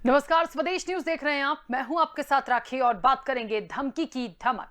नमस्कार, स्वदेश न्यूज देख रहे हैं आप। मैं हूं आपके साथ राखी और बात करेंगे धमकी की धमक।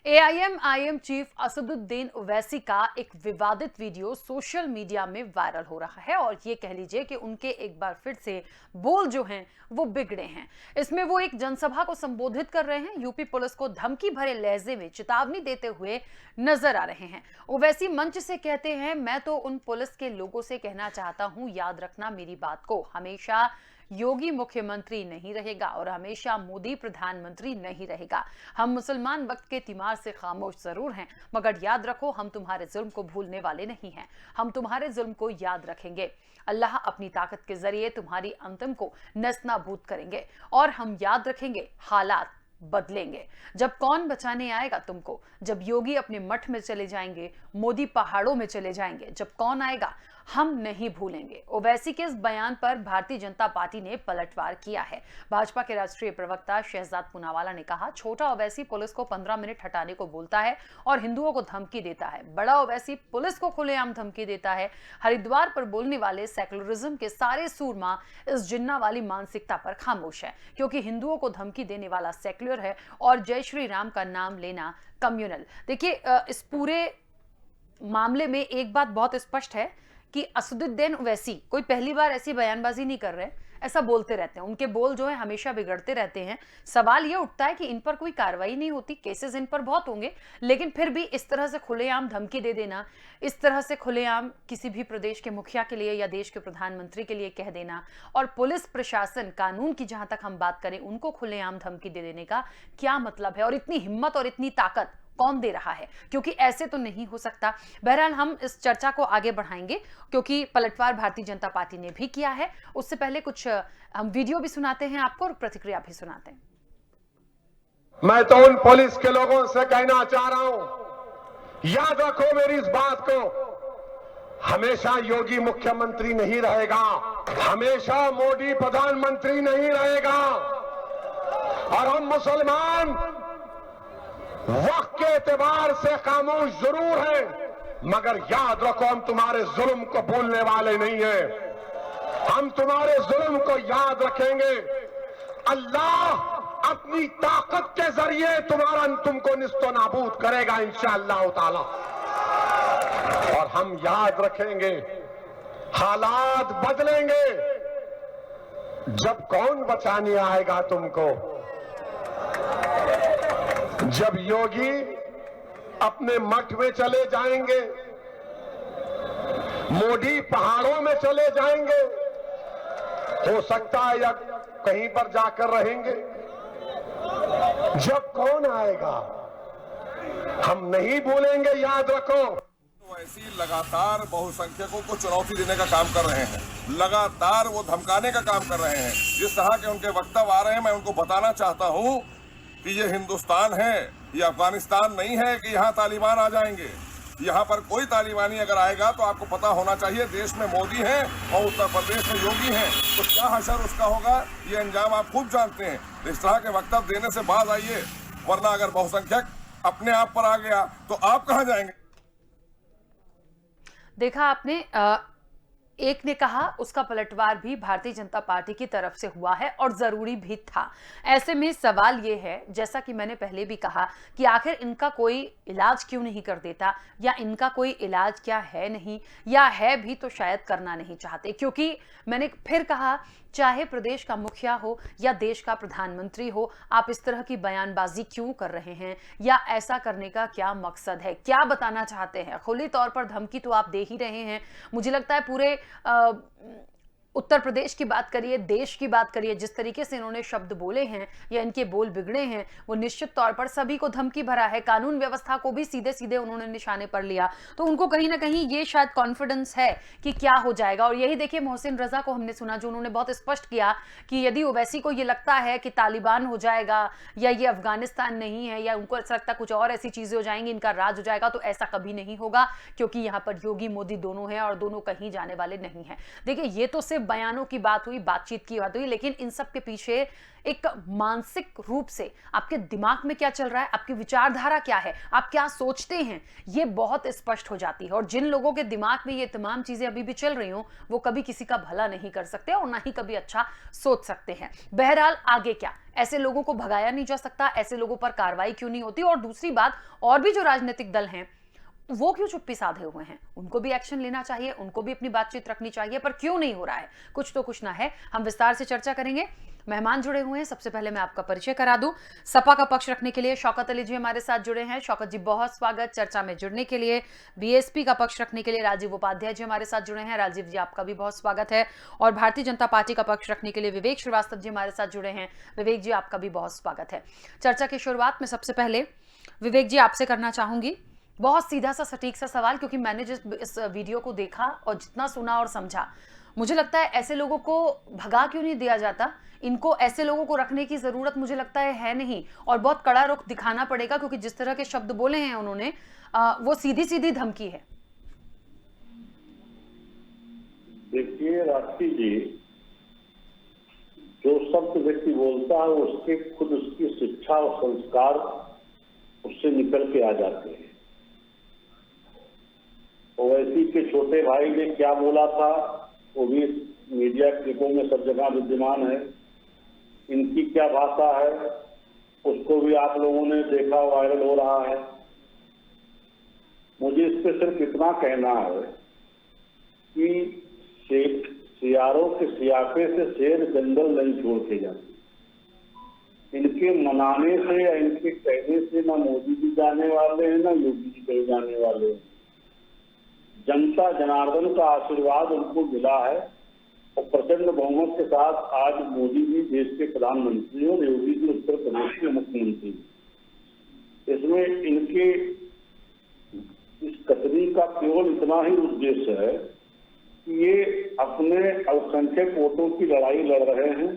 एआईएमआईएम चीफ असदुद्दीन ओवैसी का एक विवादित वीडियो सोशल मीडिया में वायरल हो रहा है और ये कह लीजिए कि उनके एक बार फिर से बोल जो हैं वो बिगड़े हैं। इसमें वो एक जनसभा को संबोधित कर रहे हैं। यूपी पुलिस को धमकी भरे लहजे में चेतावनी देते हुए नजर आ रहे हैं। ओवैसी मंच से कहते हैं, मैं तो उन पुलिस के लोगों से कहना चाहता हूं, याद रखना मेरी बात को, हमेशा योगी मुख्यमंत्री नहीं रहेगा और हमेशा मोदी प्रधानमंत्री नहीं रहेगा। हम मुसलमान वक्त के तीमार से खामोश जरूर हैं, मगर याद रखो हम तुम्हारे जुल्म को भूलने वाले नहीं हैं। हम तुम्हारे जुल्म को याद रखेंगे। अल्लाह अपनी ताकत के जरिए तुम्हारी अंतिम को नस्तानाबूद करेंगे और हम याद रखेंगे हालात बदलेंगे। जब कौन बचाने आएगा तुमको? जब योगी अपने मठ में चले जाएंगे, मोदी पहाड़ों में चले जाएंगे, जब कौन आएगा हम नहीं भूलेंगे। ओवैसी के इस बयान पर भारतीय जनता पार्टी ने पलटवार किया है। भाजपा के राष्ट्रीय प्रवक्ता शहजाद पूनावाला ने कहा, छोटा ओवैसी पुलिस को 15 मिनट हटाने को बोलता है और हिंदुओं को धमकी देता है। बड़ा ओवैसी पुलिस को खुलेआम धमकी देता है। हरिद्वार पर बोलने वाले सेकुलरिज्म के सारे सूरमा इस जिन्ना वाली मानसिकता पर खामोश है, क्योंकि हिंदुओं को धमकी देने वाला सेक्युलर है और जय श्री राम का नाम लेना कम्युनल। देखिए, इस पूरे मामले में एक बात बहुत स्पष्ट है कि असदुद्दीन ओवैसी कोई पहली बार ऐसी बयानबाजी नहीं कर रहे, ऐसा बोलते रहते हैं। उनके बोल जो है हमेशा बिगड़ते रहते हैं। सवाल यह उठता है कि इन पर कोई कार्रवाई नहीं होती। केसेस इन पर बहुत होंगे, लेकिन फिर भी इस तरह से खुलेआम धमकी दे देना, इस तरह से खुलेआम किसी भी प्रदेश के मुखिया के लिए या देश के प्रधानमंत्री के लिए कह देना और पुलिस प्रशासन, कानून की जहां तक हम बात करें, उनको खुलेआम धमकी दे देने का क्या मतलब है? और इतनी हिम्मत और इतनी ताकत कौन दे रहा है? क्योंकि ऐसे तो नहीं हो सकता। बहरहाल हम इस चर्चा को आगे बढ़ाएंगे, क्योंकि पलटवार भारतीय जनता पार्टी ने भी किया है। उससे पहले कुछ हम वीडियो भी सुनाते हैं आपको और प्रतिक्रिया भी सुनाते हैं। मैं तो उन पुलिस के लोगों से कहना चाह रहा हूं, याद रखो मेरी इस बात को, हमेशा योगी मुख्यमंत्री नहीं रहेगा, हमेशा मोदी प्रधानमंत्री नहीं रहेगा। और हम मुसलमान वक्त के एतबार से खामोश जरूर हैं, मगर याद रखो हम तुम्हारे जुल्म को भूलने वाले नहीं हैं। हम तुम्हारे जुल्म को याद रखेंगे। अल्लाह अपनी ताकत के जरिए तुमको निस्तो नाबूद करेगा इंशाअल्लाह ताला। और हम याद रखेंगे हालात बदलेंगे। जब कौन बचाने आएगा तुमको? जब योगी अपने मठ में चले जाएंगे, मोदी पहाड़ों में चले जाएंगे, हो सकता है या कहीं पर जाकर रहेंगे। जब कौन आएगा हम नहीं भूलेंगे, याद रखो। ओवैसी लगातार बहुसंख्यकों को चुनौती देने का काम कर रहे हैं, लगातार वो धमकाने का काम कर रहे हैं। जिस तरह के उनके वक्तव्य आ रहे हैं, मैं उनको बताना चाहता हूं कि ये हिंदुस्तान है, ये अफगानिस्तान नहीं है कि यहाँ तालिबान आ जाएंगे। यहाँ पर कोई तालिबानी अगर आएगा तो आपको पता होना चाहिए देश में मोदी है और उत्तर प्रदेश में योगी है, तो क्या हशर उसका होगा, ये अंजाम आप खूब जानते हैं। इस तरह के वक्तव्य देने से बाज आइए, वरना अगर बहुसंख्यक अपने आप पर आ गया तो आप कहाँ जाएंगे? देखा आपने, एक ने कहा, उसका पलटवार भी भारतीय जनता पार्टी की तरफ से हुआ है और जरूरी भी था। ऐसे में सवाल यह है, जैसा कि मैंने पहले भी कहा, कि आखिर इनका कोई इलाज क्यों नहीं कर देता, या इनका कोई इलाज क्या है नहीं, या है भी तो शायद करना नहीं चाहते। क्योंकि मैंने फिर कहा, चाहे प्रदेश का मुखिया हो या देश का प्रधानमंत्री हो, आप इस तरह की बयानबाजी क्यों कर रहे हैं, या ऐसा करने का क्या मकसद है, क्या बताना चाहते हैं? खुली तौर पर धमकी तो आप दे ही रहे हैं। मुझे लगता है पूरे उत्तर प्रदेश की बात करिए, देश की बात करिए, जिस तरीके से इन्होंने शब्द बोले हैं या इनके बोल बिगड़े हैं, वो निश्चित तौर पर सभी को धमकी भरा है। कानून व्यवस्था को भी सीधे सीधे उन्होंने निशाने पर लिया, तो उनको कहीं ना कहीं ये शायद कॉन्फिडेंस है कि क्या हो जाएगा। और यही देखिए, मोहसिन रजा को हमने सुना, जो उन्होंने बहुत स्पष्ट किया कि यदि ओवैसी को ये लगता है कि तालिबान हो जाएगा या ये अफगानिस्तान नहीं है, या उनको ऐसा लगता कुछ और ऐसी चीजें हो जाएंगी, इनका राज हो जाएगा, तो ऐसा कभी नहीं होगा, क्योंकि यहाँ पर योगी मोदी दोनों हैं और दोनों कहीं जाने वाले नहीं है। देखिए, ये तो सिर्फ बयानों की बात हुई, बातचीत की बात हुई, लेकिन इन सब के पीछे एक मानसिक रूप से आपके दिमाग में क्या चल रहा है, आपकी विचारधारा क्या है, आप क्या सोचते हैं, ये बहुत स्पष्ट हो जाती है। और जिन लोगों के दिमाग में ये तमाम चीजें अभी भी चल रही हो, वो कभी किसी का भला नहीं कर सकते और ना ही कभी अच्छा सोच सकते हैं। बहरहाल आगे क्या, ऐसे लोगों को भगाया नहीं जा सकता, ऐसे लोगों पर कार्रवाई क्यों नहीं होती? और दूसरी बात, और भी जो राजनीतिक दल हैं वो क्यों चुप्पी साधे हुए हैं? उनको भी एक्शन लेना चाहिए, उनको भी अपनी बातचीत रखनी चाहिए, पर क्यों नहीं हो रहा है? कुछ तो कुछ ना है। हम विस्तार से चर्चा करेंगे। मेहमान जुड़े हुए हैं, सबसे पहले मैं आपका परिचय करा दूं। सपा का पक्ष रखने के लिए शौकत अली जी हमारे साथ जुड़े हैं। शौकत जी, बहुत स्वागत। चर्चा में जुड़ने के लिए बीएसपी का पक्ष रखने के लिए राजीव उपाध्याय जी हमारे साथ जुड़े हैं। राजीव जी, आपका भी बहुत स्वागत है। और भारतीय जनता पार्टी का पक्ष रखने के लिए विवेक श्रीवास्तव जी हमारे साथ जुड़े हैं। विवेक जी, आपका भी बहुत स्वागत है। चर्चा की शुरुआत में सबसे पहले विवेक जी आपसे करना चाहूंगी। बहुत सीधा सा सटीक सा सवाल, क्योंकि मैंने जिस इस वीडियो को देखा और जितना सुना और समझा, मुझे लगता है ऐसे लोगों को भगा क्यों नहीं दिया जाता? इनको, ऐसे लोगों को रखने की जरूरत मुझे लगता है नहीं, और बहुत कड़ा रुख दिखाना पड़ेगा, क्योंकि जिस तरह के शब्द बोले हैं उन्होंने, वो सीधी सीधी धमकी है। देखिए राष्ट्रीय जी, जो शब्द व्यक्ति बोलता है उसके खुद उसकी शिक्षा और संस्कार उससे निकल के आ जाते हैं। ओवैसी के छोटे भाई ने क्या बोला था वो भी मीडिया क्लिपों में सब जगह विद्यमान है। इनकी क्या भाषा है उसको भी आप लोगों ने देखा, वायरल हो रहा है। मुझे इस पे सिर्फ इतना कहना है कि सियारों के सियापे से शेर जंगल नहीं छोड़ के जाते। इनके मनाने से या इनके कहने से ना मोदी जी जाने वाले हैं ना योगी जी कहीं जाने वाले हैं। जनता जनार्दन का आशीर्वाद उनको मिला है और प्रचंड बहुमत के साथ आज मोदी जी देश के प्रधानमंत्री और योगी जी उत्तर प्रदेश के मुख्यमंत्री। इसमें इनके इस कतरी का केवल इतना ही उद्देश्य है कि ये अपने अल्पसंख्यक वोटों की लड़ाई लड़ रहे हैं।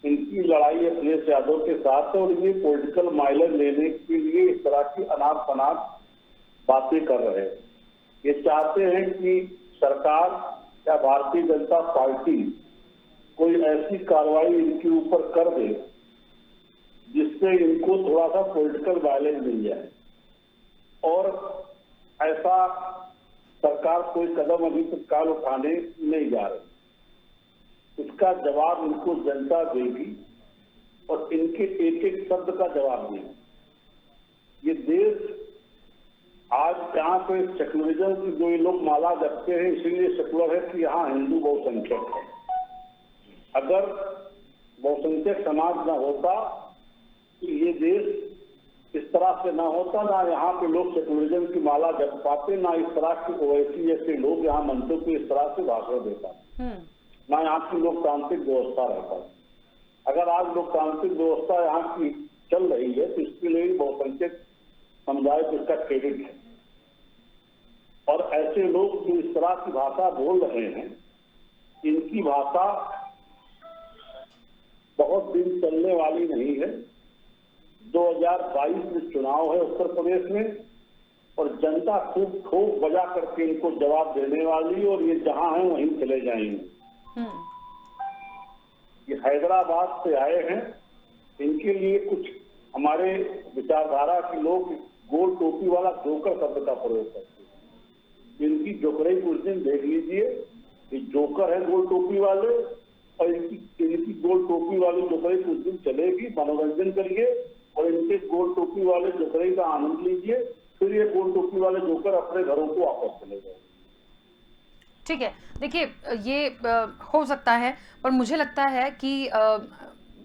इनकी लड़ाई अखिलेश यादव के साथ है और ये पॉलिटिकल माइलेज लेने के लिए इस तरह की अनाप शनाप बातें कर रहे हैं। ये चाहते हैं कि सरकार या भारतीय जनता पार्टी कोई ऐसी कार्रवाई इनके ऊपर कर दे जिससे इनको थोड़ा सा पॉलिटिकल वायलेंस मिल जाए, और ऐसा सरकार कोई कदम अभी तत्काल उठाने नहीं जा रही। इसका जवाब इनको जनता देगी और इनके एक एक शब्द का जवाब देगी। ये देश आज यहाँ पे सेकुलरिज्म की जो ये लोग माला जपते हैं, इसीलिए सेकुलर है कि यहाँ हिंदू बहुसंख्यक है। अगर बहुसंख्यक समाज न होता तो ये देश इस तरह से ना होता, ना यहाँ पे लोग सेकुलरिज्म की माला जप पाते, ना इस तरह की ओवैसी जैसे लोग यहाँ मंचों को इस तरह से भाषण देता, ना यहाँ की लोकतांत्रिक व्यवस्था रहता। अगर आज लोकतांत्रिक व्यवस्था यहाँ की चल रही है तो इसके लिए बहुसंख्यक समुदाय को इसका क्रेडिट है। और ऐसे लोग जो इस तरह की भाषा बोल रहे हैं, इनकी भाषा बहुत दिन चलने वाली नहीं है। 2022 में चुनाव है उत्तर प्रदेश में और जनता खूब ठोक बजा करके इनको जवाब देने वाली, और ये जहां हैं वहीं चले जाएंगे। ये हैदराबाद से आए हैं, इनके लिए कुछ हमारे विचारधारा के लोग गोल टोपी वाला जोकर शब्द का प्रयोग करते हैं। इनकी जोकरई कुछ दिन देख लीजिए, ये जोकर है गोल टोपी वाले, और इनकी गोल टोपी वाली जोकरई कुछ दिन चलेगी। मनोरंजन करिए और इनके गोल टोपी वाले जोकरई का आनंद लीजिए, फिर ये गोल टोपी वाले जोकर अपने घरों को वापस चले जाए। ठीक है, देखिए ये हो सकता है, पर मुझे लगता है कि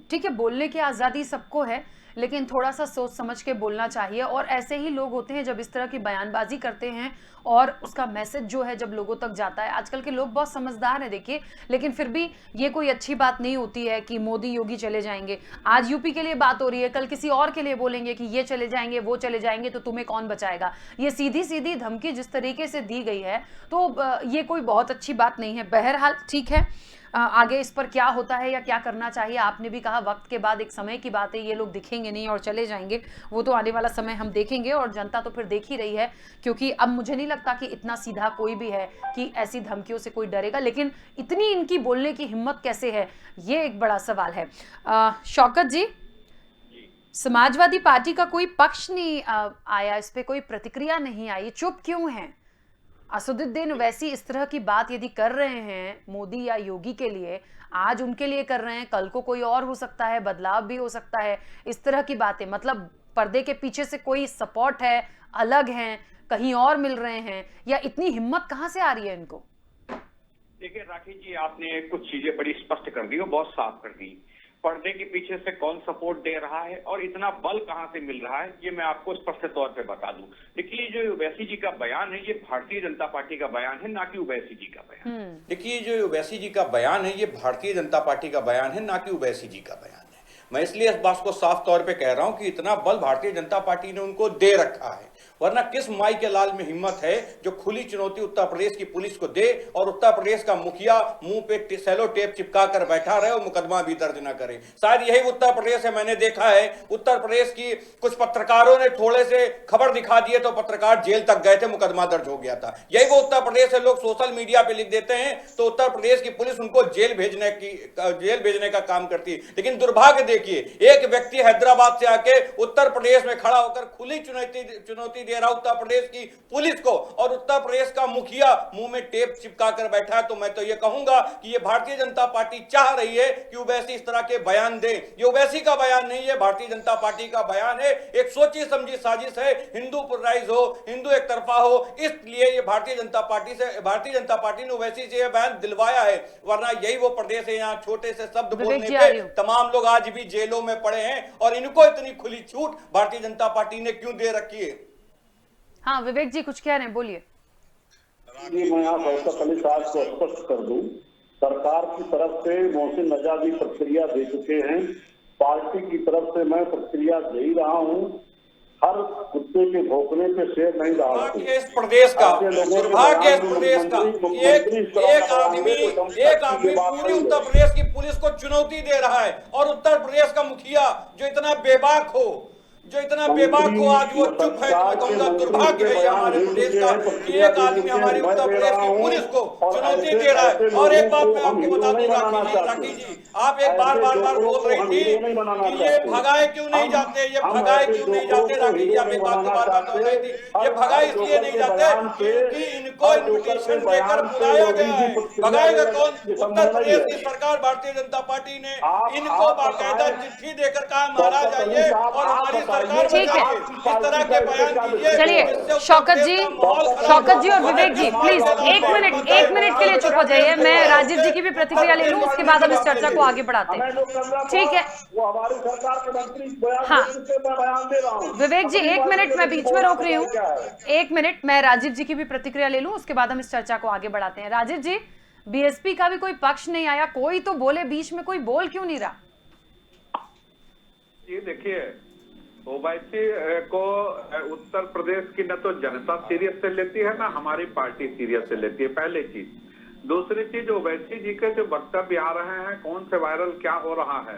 ठीक है, बोलने की आज़ादी सबको है, लेकिन थोड़ा सा सोच समझ के बोलना चाहिए। और ऐसे ही लोग होते हैं जब इस तरह की बयानबाजी करते हैं और उसका मैसेज जो है जब लोगों तक जाता है। आजकल के लोग बहुत समझदार हैं देखिए, लेकिन फिर भी ये कोई अच्छी बात नहीं होती है कि मोदी योगी चले जाएंगे। आज यूपी के लिए बात हो रही है, कल किसी और के लिए बोलेंगे कि ये चले जाएंगे, वो चले जाएंगे, तो तुम्हें कौन बचाएगा। ये सीधी सीधी धमकी जिस तरीके से दी गई है, तो ये कोई बहुत अच्छी बात नहीं है। बहरहाल ठीक है, आगे इस पर क्या होता है या क्या करना चाहिए? आपने भी कहा वक्त के बाद, एक समय की बात है, ये लोग दिखेंगे नहीं और चले जाएंगे, वो तो आने वाला समय हम देखेंगे और जनता तो फिर देख ही रही है, क्योंकि अब मुझे नहीं लगता कि इतना सीधा कोई भी है कि ऐसी धमकियों से कोई डरेगा, लेकिन इतनी इनकी बोलने की हिम्मत कैसे है, ये एक बड़ा सवाल है। शौकत जी, समाजवादी पार्टी का कोई पक्ष नहीं आया, इस पे कोई प्रतिक्रिया नहीं आई, चुप क्यों है? असदुद्दीन ओवैसी इस तरह की बात यदि कर रहे हैं मोदी या योगी के लिए, आज उनके लिए कर रहे हैं, कल को कोई और हो सकता है, बदलाव भी हो सकता है, इस तरह की बातें, मतलब पर्दे के पीछे से कोई सपोर्ट है, अलग हैं, कहीं और मिल रहे हैं, या इतनी हिम्मत कहां से आ रही है इनको? देखिए राखी जी, आपने कुछ चीजें बड़ी स्पष्ट कर दी और बहुत साफ कर दी। पर्दे के पीछे से कौन सपोर्ट दे रहा है और इतना बल कहां से मिल रहा है, ये मैं आपको स्पष्ट तौर पे बता दूं। देखिए जो ओवैसी जी का बयान है, ये भारतीय जनता पार्टी का बयान है, ना कि ओवैसी जी का बयान। देखिए जो ओवैसी जी का बयान है, ये भारतीय जनता पार्टी का बयान है, ना कि ओवैसी जी का बयान है। मैं इसलिए इस बात को साफ तौर पे कह रहा हूं कि इतना बल भारतीय जनता पार्टी ने उनको दे रखा है, वरना किस माई के लाल में हिम्मत है जो खुली चुनौती उत्तर प्रदेश की पुलिस को दे और उत्तर प्रदेश का मुखिया मुंह पे सेलो टेप चिपका कर बैठा रहे और मुकदमा भी दर्ज न करे। शायद यही उत्तर प्रदेश है। मैंने देखा है उत्तर प्रदेश की कुछ पत्रकारों ने थोड़े से खबर दिखा दिए तो पत्रकार जेल तक गए थे, मुकदमा दर्ज हो गया था। यही वो उत्तर प्रदेश है। लोग सोशल मीडिया पे लिख देते हैं तो उत्तर प्रदेश की पुलिस उनको जेल भेजने का काम करती है। लेकिन दुर्भाग्य देखिए, एक व्यक्ति हैदराबाद से आके उत्तर प्रदेश में खड़ा होकर खुली चुनौती दे रहा उत्तर प्रदेश की पुलिस को और उत्तर प्रदेश का मुखिया मुंह में टेप चिपका कर बैठा है। तो मैं तो ये कहूंगा कि ये भारतीय जनता पार्टी चाह रही है कि ओवैसी इस तरह के बयान दे। ये ओवैसी का बयान नहीं है, भारतीय जनता पार्टी का बयान है। एक सोची समझी साजिश है, हिंदू पोलराइज हो, हिंदू एक तरफा हो, इसलिए ये भारतीय जनता पार्टी ने ओवैसी से यह बयान दिलवाया है। वरना यही वो प्रदेश है यहाँ छोटे से शब्द बोलने पे तमाम लोग आज भी जेलों में पड़े हैं और इनको इतनी खुली छूट भारतीय जनता पार्टी ने क्यों दे रखी है। हाँ विवेक जी कुछ कह रहे हैं, बोलिए। मैं यहाँ सबसे पहले बात को स्पष्ट कर दूं, सरकार की तरफ से मोहसिन नजादी प्रक्रिया दे चुके हैं, पार्टी की तरफ से मैं प्रक्रिया दे ही रहा हूँ। हर कुत्ते के भौंकने पे शेर नहीं डालते। इस प्रदेश का दुर्भाग्य, इस प्रदेश का एक आदमी पूरी उत्तर प्रदेश की पुलिस को चुनौती दे रहा है और उत्तर प्रदेश का मुखिया जो इतना बेबाक हो आज वो चुप है। मैं कहूंगा दुर्भाग्य है हमारे प्रदेश का कि एक आदमी हमारी उत्तर प्रदेश की पुलिस को चुनौती दे रहा है। और एक बात मैं आपको बता दूं राखी जी, आप एक बार बोल रही थी कि ये भगाए क्यों नहीं जाते, राखी जी, आप एक बात बार बोल रही थी, ये भगाए इसलिए नहीं जाते क्योंकि इनको इन्विटेशन देकर बुलाया गया है। भगाएगा कौन? उत्तर प्रदेश की सरकार, भारतीय जनता पार्टी ने इनको बाकायदा चिट्ठी देकर कहा महाराज आइए और हमारी ठीक है, चलिए शौकत जी और विवेक जी प्लीज एक मिनट के लिए चुप हो जाइए। मैं राजीव जी की भी प्रतिक्रिया ले लूं, उसके बाद हम इस चर्चा को आगे बढ़ाते हैं। ठीक है, वो हमारी सरकार के मंत्री हाँ बयान दे रहा हूं। विवेक जी एक मिनट, मैं बीच में रोक रही हूँ, एक मिनट, मैं राजीव जी की भी प्रतिक्रिया ले लूं, उसके बाद हम इस चर्चा को आगे बढ़ाते हैं। राजीव जी, बीएसपी का भी कोई पक्ष नहीं आया, कोई तो बोले, बीच में कोई बोल क्यों नहीं रहा? ये देखिए, ओवैसी को उत्तर प्रदेश की न तो जनता सीरियस से लेती है ना हमारी पार्टी सीरियस से लेती है, पहली चीज। दूसरी चीज, ओवैसी जी के जो वक्तव्य आ रहे हैं, कौन से वायरल क्या हो रहा है,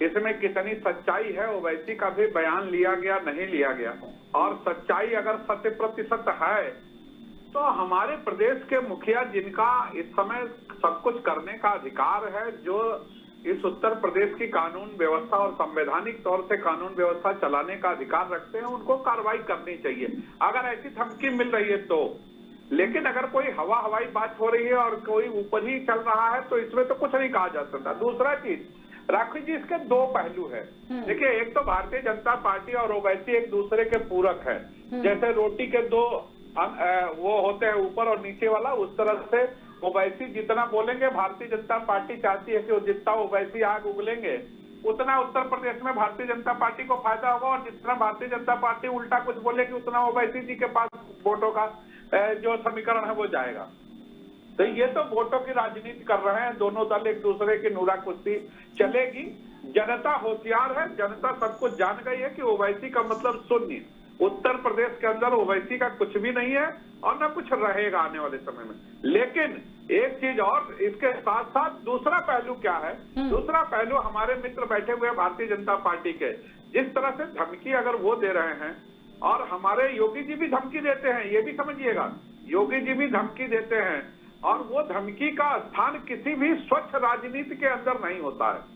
इसमें कितनी सच्चाई है, ओवैसी का भी बयान लिया गया नहीं लिया गया, और सच्चाई अगर 100% है तो हमारे प्रदेश के मुखिया जिनका इस समय सब कुछ करने का अधिकार है, जो इस उत्तर प्रदेश की कानून व्यवस्था और संवैधानिक तौर से कानून व्यवस्था चलाने का अधिकार रखते हैं, उनको कार्रवाई करनी चाहिए अगर ऐसी धमकी मिल रही है तो। लेकिन अगर कोई हवाई बात हो रही है और कोई ऊपर ही चल रहा है तो इसमें तो कुछ नहीं कहा जा सकता। दूसरा चीज राखी जी, इसके दो पहलू है। देखिए, एक तो भारतीय जनता पार्टी और ओवैसी एक दूसरे के पूरक है। जैसे रोटी के दो वो होते हैं, ऊपर और नीचे वाला, उस तरह से ओवैसी जितना बोलेंगे भारतीय जनता पार्टी चाहती है कि जितना ओवैसी आग उगलेंगे उतना उत्तर प्रदेश में भारतीय जनता पार्टी को फायदा होगा, और जितना भारतीय जनता पार्टी उल्टा कुछ बोलेगी उतना ओवैसी जी के पास वोटों का जो समीकरण है वो जाएगा। तो ये तो वोटों की राजनीति कर रहे हैं दोनों दल, एक दूसरे की नूरा कुश्ती चलेगी। जनता होशियार है, जनता सब कुछ जान गई है कि ओवैसी का मतलब शून्य। उत्तर प्रदेश के अंदर ओवैसी का कुछ भी नहीं है और न कुछ रहेगा आने वाले समय में। लेकिन एक चीज और इसके साथ साथ दूसरा पहलू क्या है, दूसरा पहलू हमारे मित्र बैठे हुए भारतीय जनता पार्टी के, जिस तरह से धमकी अगर वो दे रहे हैं और हमारे योगी जी भी धमकी देते हैं, ये भी समझिएगा, योगी जी भी धमकी देते हैं और वो धमकी का स्थान किसी भी स्वच्छ राजनीति के अंदर नहीं होता है।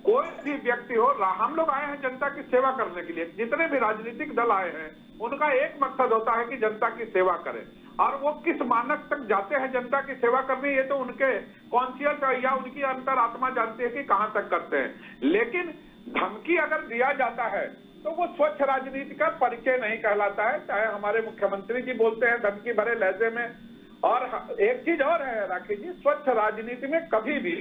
कोई भी व्यक्ति हो, हम लोग आए हैं जनता की सेवा करने के लिए, जितने भी राजनीतिक दल आए हैं उनका एक मकसद होता है कि जनता की सेवा करें, और वो किस मानक तक जाते हैं जनता की सेवा करने, ये तो उनके कॉन्शियस या उनकी अंतरात्मा जानती है कि कहां तक करते हैं। लेकिन धमकी अगर दिया जाता है तो वो स्वच्छ राजनीति का परिचय नहीं कहलाता है, चाहे हमारे मुख्यमंत्री जी बोलते हैं धमकी भरे लहजे में। और एक चीज और है राखी जी, स्वच्छ राजनीति में कभी भी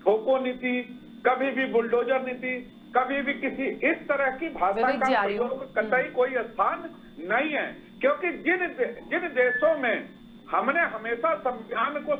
ठोको नीति, कभी भी बुलडोजर नीति, कभी भी किसी इस तरह की भाषा का प्रयोग कतई कोई स्थान नहीं है, क्योंकि जिन देशों में हमने हमेशा संविधान को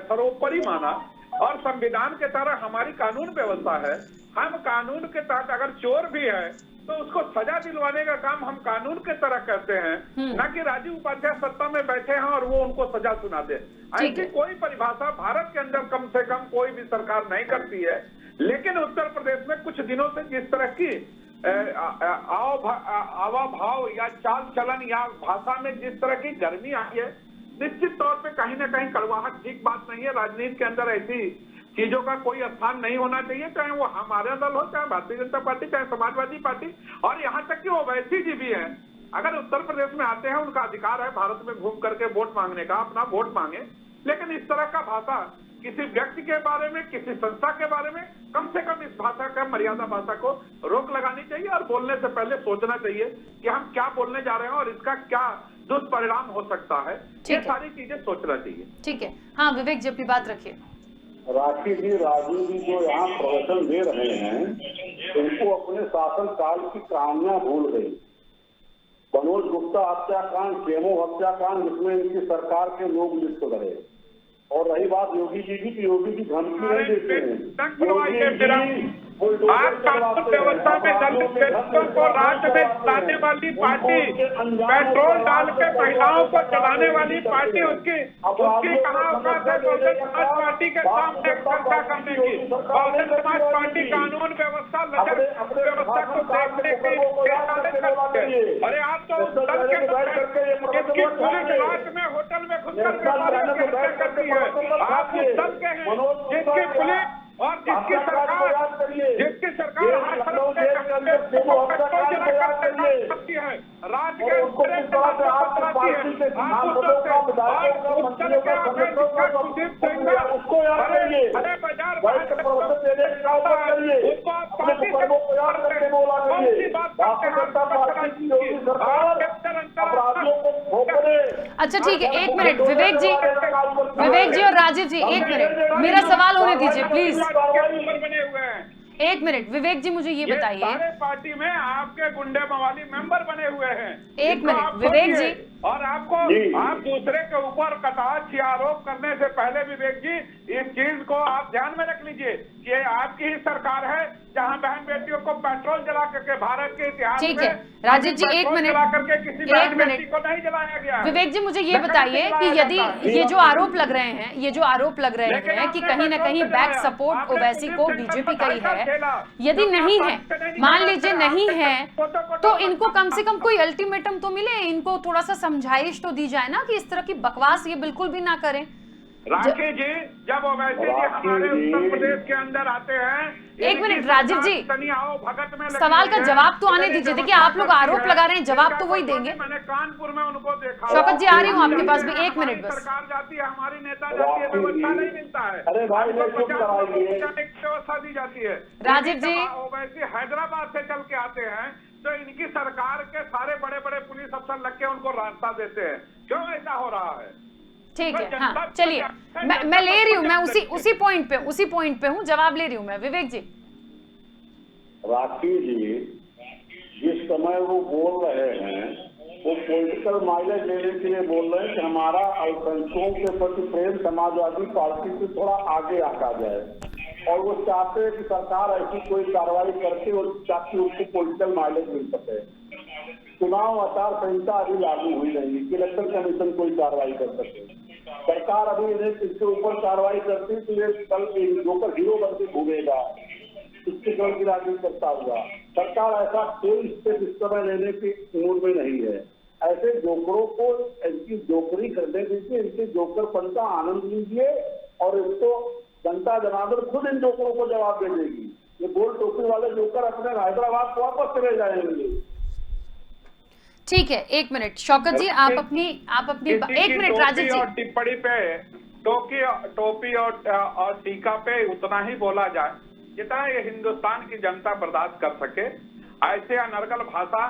सर्वोपरि माना और संविधान के तहत हमारी कानून व्यवस्था है, हम कानून के तहत अगर चोर भी है तो उसको सजा दिलवाने का काम हम कानून के तरह करते हैं, न कि राजीव उपाध्याय सत्ता में बैठे हैं और वो उनको सजा सुना दे। ऐसी कोई परिभाषा भारत के अंदर कम से कम कोई भी सरकार नहीं करती है। लेकिन उत्तर प्रदेश में कुछ दिनों से जिस तरह की आवाभाव या चाल चलन या भाषा में जिस तरह की गर्मी आई है, निश्चित तौर पे कहीं ना कहीं कड़वाहट ठीक बात नहीं है। राजनीति के अंदर ऐसी चीजों का कोई स्थान नहीं होना चाहिए, चाहे वो हमारा दल हो, चाहे भारतीय जनता पार्टी, चाहे समाजवादी पार्टी, और यहाँ तक कि ओवैसी जी भी हैं। अगर उत्तर प्रदेश में आते हैं, उनका अधिकार है भारत में घूम करके वोट मांगने का, अपना वोट मांगे, लेकिन इस तरह का भाषा किसी व्यक्ति के बारे में, किसी संस्था के बारे में, कम से कम इस भाषा का, मर्यादा भाषा को रोक लगानी चाहिए और बोलने से पहले सोचना चाहिए कि हम क्या बोलने जा रहे हैं और इसका क्या दुष्परिणाम हो सकता है। ये सारी चीजें सोचना चाहिए। ठीक है, हाँ विवेक जी अपनी बात रखिए। राखी जी, राजू जी जो यहाँ प्रवचन दे रहे हैं, उनको अपने शासन काल की कहानियां भूल गई। मनोज गुप्ता हत्याकांड, केमो हत्याकांड, जिसमें इनकी सरकार के लोग लिप्त रहे। और रही बात योगी जी की, योगी जी धमकी नहीं देते हैं। आज कानून व्यवस्था में दलित व्यक्तियों को राज्य में चलाने वाली पार्टी, पेट्रोल डाल के महिलाओं को चलाने वाली पार्टी, उसकी कहाँ औकात है बहुजन समाज पार्टी के सामने चर्चा करने की? बहुजन समाज पार्टी कानून व्यवस्था व्यवस्था को देखने की अरे आप तो उस दल के जिसकी पुलिस रात में होटल में घुसकर करती है, आप उस दल के हैं जिसकी पुलिस और जिसकी सरकार राज के अच्छा ठीक है, एक मिनट विवेक जी और राजीव जी, एक मिनट मेरा सवाल होने दीजिए प्लीज। बने हुए हैं, एक मिनट विवेक जी मुझे ये बताइए, सारे पार्टी में आपके गुंडे मवाली मेंबर बने हुए हैं। एक मिनट विवेक जी, और आपको आप दूसरे के ऊपर कटाक्ष या आरोप करने से पहले विवेक जी इस चीज को आप ध्यान में रख लीजिए कि आपकी ही सरकार है जहां बहन बेटियों को पेट्रोल जला करके भारत के इतिहास में, ठीक है राजीव जी एक मिनट को नहीं जलाया गया। विवेक जी मुझे ये बताइए कि यदि ये जो आरोप लग रहे हैं, कि कहीं ना कहीं बैक सपोर्ट ओवैसी को बीजेपी का ही है, यदि नहीं है, मान लीजिए नहीं है, तो इनको कम से कम कोई अल्टीमेटम तो मिले, इनको थोड़ा सा समझाइश तो दी जाए ना कि इस तरह की बकवास ये बिल्कुल भी ना करें। राखी जी, जब ओवैसी जी हमारे उत्तर प्रदेश के अंदर आते हैं, एक मिनट राजीव जी, भगत में सवाल का जवाब तो आने दीजिए। देखिए आप लोग आरोप लगा रहे हैं, जवाब तो वही देंगे। मैंने कानपुर में उनको देखा। शौकत जी आ रही हूँ आपके पास भी, एक मिनट बस। सरकार जाती है, हमारी नेता जाती है, व्यवस्था नहीं मिलता है, व्यवस्था दी जाती है। राजीव जी, ओवैसी हैदराबाद से चल के आते हैं तो इनकी सरकार के सारे बड़े बड़े पुलिस अफसर लग के उनको रास्ता देते हैं। क्यों ऐसा हो रहा है? ठीक है, हाँ चलिए, मैं ले रही हूँ, मैं उसी पॉइंट पे हूँ, जवाब ले रही हूँ मैं। विवेक जी, राखी जी जिस समय वो बोल रहे हैं वो पॉलिटिकल माइलेज लेने के लिए बोल रहे हैं कि हमारा अल्पसंख्यकों के प्रति प्रेम समाजवादी पार्टी से थोड़ा आगे आका जाए, और वो चाहते हैं कि सरकार ऐसी कोई कार्रवाई करके और ताकि उसको पॉलिटिकल माइलेज मिल सके। चुनाव आचार संहिता अभी लागू हुई नहीं कि इलेक्शन कमीशन कोई कार्रवाई कर सके। सरकार अभी इन्हें इसके ऊपर कार्रवाई करती तो ये कल जोकर हीरो बन के घूमेगा, तुष्टिकरण की राजनीति करता हुआ। सरकार ऐसा कोई स्टेप इस समय लेने की मूड में नहीं है। ऐसे जोकरों को इनकी जोकरी करने दीजिए, इनके जोकरपन का आनंद लीजिए और इसको जनता जनार्दन खुद इन जोकरों को जवाब दे देगी। ये गोल टोपी वाले जोकर अपने हैदराबाद को वापस चले जाएंगे। ठीक है, एक मिनट शौकत जी, आप अपनी एक मिनट राजीव जी। टिप्पणी पे टोपी और टीका पे उतना ही बोला जाए जितना ये हिंदुस्तान की जनता बर्दाश्त कर सके। ऐसे अनर्गल भाषा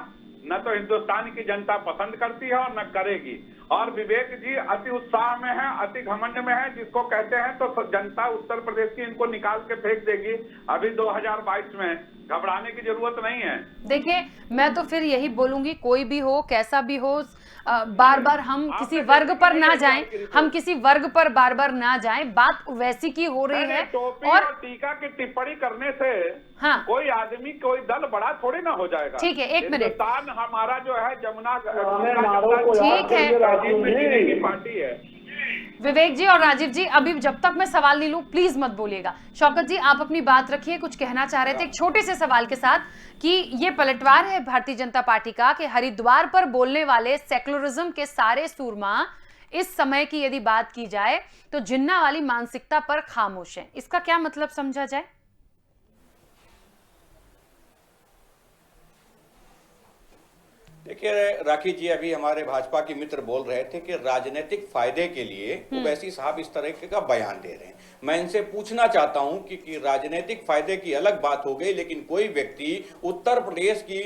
न तो हिंदुस्तान की जनता पसंद करती है और न करेगी। और विवेक जी अति उत्साह में है, अति घमंड में है, जिसको कहते हैं तो जनता उत्तर प्रदेश की इनको निकाल के फेंक देगी। अभी 2022 में घबराने की जरूरत नहीं है। देखिए, मैं तो फिर यही बोलूंगी, कोई भी हो, कैसा भी हो, बार बार हम किसी वर्ग पर ना जाएं, हम किसी वर्ग पर बार बार ना जाएं। बात वैसी की हो रही है। टोपी और टीका की टिप्पणी करने से हाँ, कोई आदमी कोई दल बड़ा थोड़ी ना हो जाएगा। ठीक है, एक मिनट। हिंदुस्तान हमारा जो है जमुना ठीक है, पार्टी है। विवेक जी और राजीव जी, अभी जब तक मैं सवाल नहीं लूं प्लीज मत बोलिएगा। शौकत जी, आप अपनी बात रखिए, कुछ कहना चाह रहे थे एक छोटे से सवाल के साथ कि ये पलटवार है भारतीय जनता पार्टी का कि हरिद्वार पर बोलने वाले सेकुलरिज्म के सारे सूरमा इस समय की यदि बात की जाए तो जिन्ना वाली मानसिकता पर खामोश है। इसका क्या मतलब समझा जाए? देखिए राखी जी, अभी हमारे भाजपा के मित्र बोल रहे थे कि राजनीतिक फायदे के लिए ओवैसी साहब इस तरह का बयान दे रहे हैं। मैं इनसे पूछना चाहता हूं कि राजनीतिक फायदे की अलग बात हो गई, लेकिन कोई व्यक्ति उत्तर प्रदेश की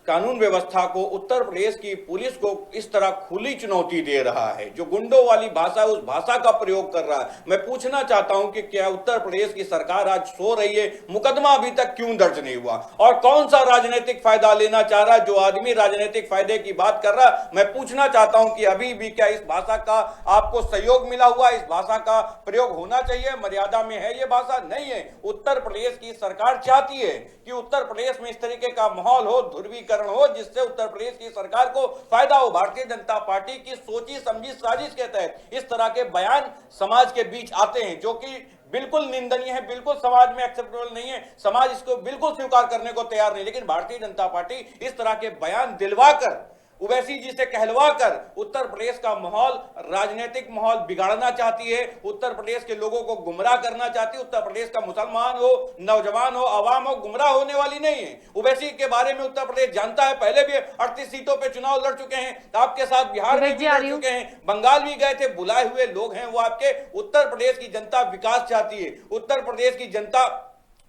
कानून व्यवस्था को, उत्तर प्रदेश की पुलिस को इस तरह खुली चुनौती दे रहा है, जो गुंडों वाली भाषा, उस भाषा का प्रयोग कर रहा है। मैं पूछना चाहता हूं कि क्या उत्तर प्रदेश की सरकार आज सो रही है? मुकदमा अभी तक क्यों दर्ज नहीं हुआ? और कौन सा राजनीतिक फायदा लेना चाह रहा है जो आदमी राजनीतिक फायदे की बात कर रहा है? मैं पूछना चाहता हूं कि अभी भी क्या इस भाषा का आपको सहयोग मिला हुआ? इस भाषा का प्रयोग होना चाहिए, मर्यादा में है ये भाषा? नहीं है। उत्तर प्रदेश की सरकार चाहती है कि उत्तर प्रदेश में इस तरीके का माहौल हो, ध्रुवीकरण हो, जिससे उत्तर प्रदेश की सरकार को फायदा हो। भारतीय जनता पार्टी की सोची समझी साजिश के तहत इस तरह के बयान समाज के बीच आते हैं, जो कि बिल्कुल निंदनीय है, बिल्कुल समाज में एक्सेप्टेबल नहीं है, समाज इसको बिल्कुल स्वीकार करने को तैयार नहीं। लेकिन भारतीय जनता पार्टी इस तरह के बयान दिलवाकर, ओवैसी जी से कहलवाकर उत्तर प्रदेश का माहौल, राजनीतिक माहौल बिगाड़ना चाहती है, उत्तर प्रदेश के लोगों को गुमराह करना चाहती है। उत्तर प्रदेश का मुसलमान हो, नौजवान हो, आवाम हो, गुमराह होने वाली नहीं है। ओवैसी के बारे में उत्तर प्रदेश जानता है, पहले भी 38 सीटों पे चुनाव लड़ चुके हैं, आपके साथ बिहार में भी लड़ चुके हैं, बंगाल भी गए थे, बुलाए हुए लोग हैं वो आपके। उत्तर प्रदेश की जनता विकास चाहती है, उत्तर प्रदेश की जनता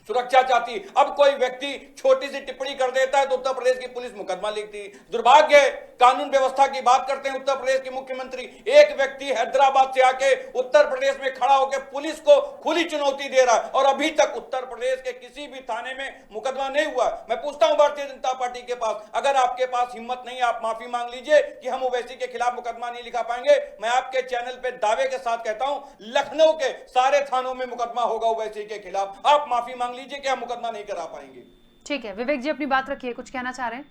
सुरक्षा चाहती। अब कोई व्यक्ति छोटी सी टिप्पणी कर देता है तो उत्तर प्रदेश की पुलिस मुकदमा लिखती। दुर्भाग्य है, कानून व्यवस्था की बात करते हैं उत्तर प्रदेश के मुख्यमंत्री, एक व्यक्ति हैदराबाद से आके उत्तर प्रदेश में खड़ा होकर पुलिस को खुली चुनौती दे रहा है और अभी तक उत्तर प्रदेश के किसी भी थाने में मुकदमा नहीं हुआ। मैं पूछता हूं भारतीय जनता पार्टी के पास, अगर आपके पास हिम्मत नहीं, आप माफी मांग लीजिए कि हम ओवैसी के खिलाफ मुकदमा नहीं लिखा पाएंगे। मैं आपके चैनल पे दावे के साथ कहता हूं, लखनऊ के सारे थानों में मुकदमा होगा ओवैसी के खिलाफ। आप माफी मांग लीजिए कि हम मुकदमा नहीं करा पाएंगे। ठीक है, विवेक जी अपनी बात रखिए, कुछ कहना चाह रहे हैं?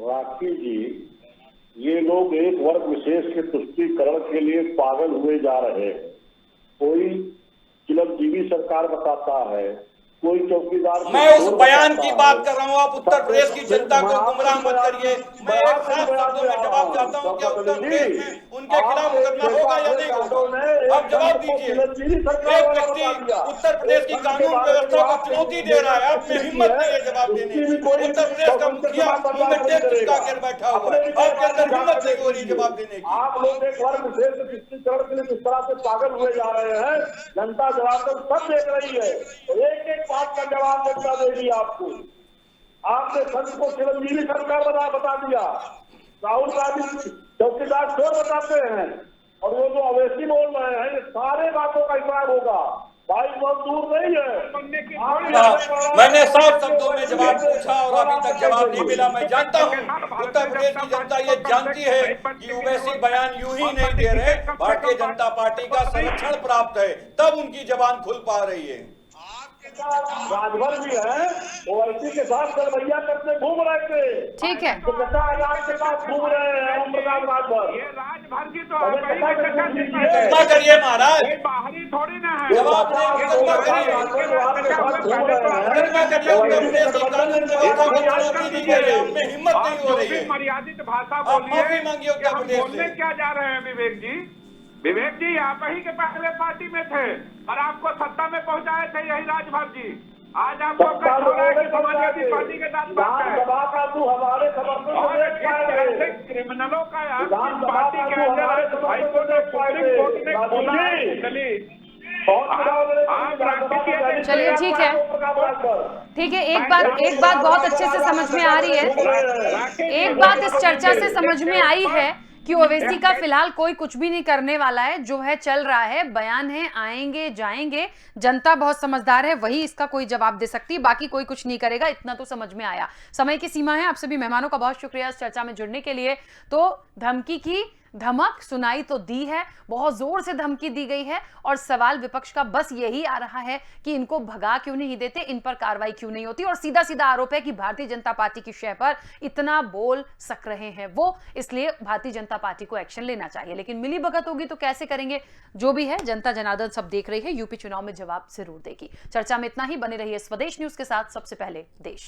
राखी जी, ये लोग एक वर्ग विशेष के तुष्टीकरण के लिए पागल हुए जा रहे हैं। कोई चिरंजीवी सरकार बताता है, कोई चौकीदार। मैं उस बयान की बात कर रहा हूं, आप उत्तर प्रदेश की जनता को गुमराह मत करिए। मैं एक साफ शब्दों में जवाब चाहता हूं कि उत्तर प्रदेश में उनके खिलाफ मुकदमा होगा या नहीं होगा? आप जवाब दीजिए। एक व्यक्ति उत्तर प्रदेश की कानून व्यवस्था को चुनौती दे रहा है, आप में हिम्मत नहीं है जवाब देने की। उत्तर प्रदेश का मुखिया मुंह में टेप चिपका कर बैठा हुआ है, आपके अंदर हिम्मत नहीं हो रही जवाब देने की। आप लोग एक वर्ग विशेष के तुष्टीकरण के लिए किस तरह से पागल हुए जा रहे हैं, जनता जवाब सब देख रही है। एक एक बात का जवाब जनता देगी आपको। आपने संघ को चिरंजीवी सरकार बता दिया, राहुल गांधी चौकीदार चोर बताते हैं, और वो जो अवैसी बोल रहे हैं, ये सारे बातों का हिसाब होगा। भाई बहुत दूर नहीं है। मैंने साफ शब्दों में जवाब पूछा और अभी तक जवाब नहीं मिला। मैं जानता हूं उत्तर प्रदेश की जनता ये जानती है कि ओवैसी बयान यूं ही नहीं दे रहे, भारतीय जनता पार्टी का संरक्षण प्राप्त है, तब उनकी जबान खुल पा रही है। राजभर भी है, ओवैसी के साथ गलबैया करते घूम रहे थे। ठीक है, तो कथा आजाद के साथ घूम रहे हैं ओम प्रकाश राजभर। ये राजभर की तो अरे आप ही कथा में कथा कीजिए। सीखते हैं। क्या करिए महाराज, कोई बाहरी थोड़ी ना है। जवाब दें, मुकदमा करिए। आपने हिम्मत नहीं हो रही है। मर्यादित भाषा आप बोलिए। माफी मांगिए उत्तर हम प्रदेश बोलने से। क्या जा रहे हैं विवेक जी? विवेक जी आप ही के पहले पार्टी में थे और आपको सत्ता में पहुंचाए थे यही राजभर जी। आज आपको कष्ट हो रहा है कि समाजवादी पार्टी के साथ बात है। विधानसभा का तू हमारे समर्थन और से इस तरह से क्रिमिनलों का पार्टी के अंदर हाईकोर्ट और सुप्रीम कोर्ट ने खोला है कुंडली। आप राष्ट्रीय चलिए ठीक है, ठीक है। एक बात बहुत अच्छे से समझ में आ रही है। एक बात इस चर्चा से समझ में आई है कि ओवैसी का फिलहाल कोई कुछ भी नहीं करने वाला है। जो है चल रहा है, बयान है, आएंगे जाएंगे, जनता बहुत समझदार है, वही इसका कोई जवाब दे सकती है, बाकी कोई कुछ नहीं करेगा। इतना तो समझ में आया। समय की सीमा है। आप सभी मेहमानों का बहुत शुक्रिया इस चर्चा में जुड़ने के लिए। तो धमकी की धमक सुनाई तो दी है, बहुत जोर से धमकी दी गई है और सवाल विपक्ष का बस यही आ रहा है कि इनको भगा क्यों नहीं देते, इन पर कार्रवाई क्यों नहीं होती। और सीधा सीधा आरोप है कि भारतीय जनता पार्टी की शय पर इतना बोल सक रहे हैं वो, इसलिए भारतीय जनता पार्टी को एक्शन लेना चाहिए। लेकिन मिली भगत होगी तो कैसे करेंगे? जो भी है, जनता जनार्दन सब देख रही है, यूपी चुनाव में जवाब जरूर देगी। चर्चा में इतना ही। बने रहिए स्वदेश न्यूज के साथ। सबसे पहले देश।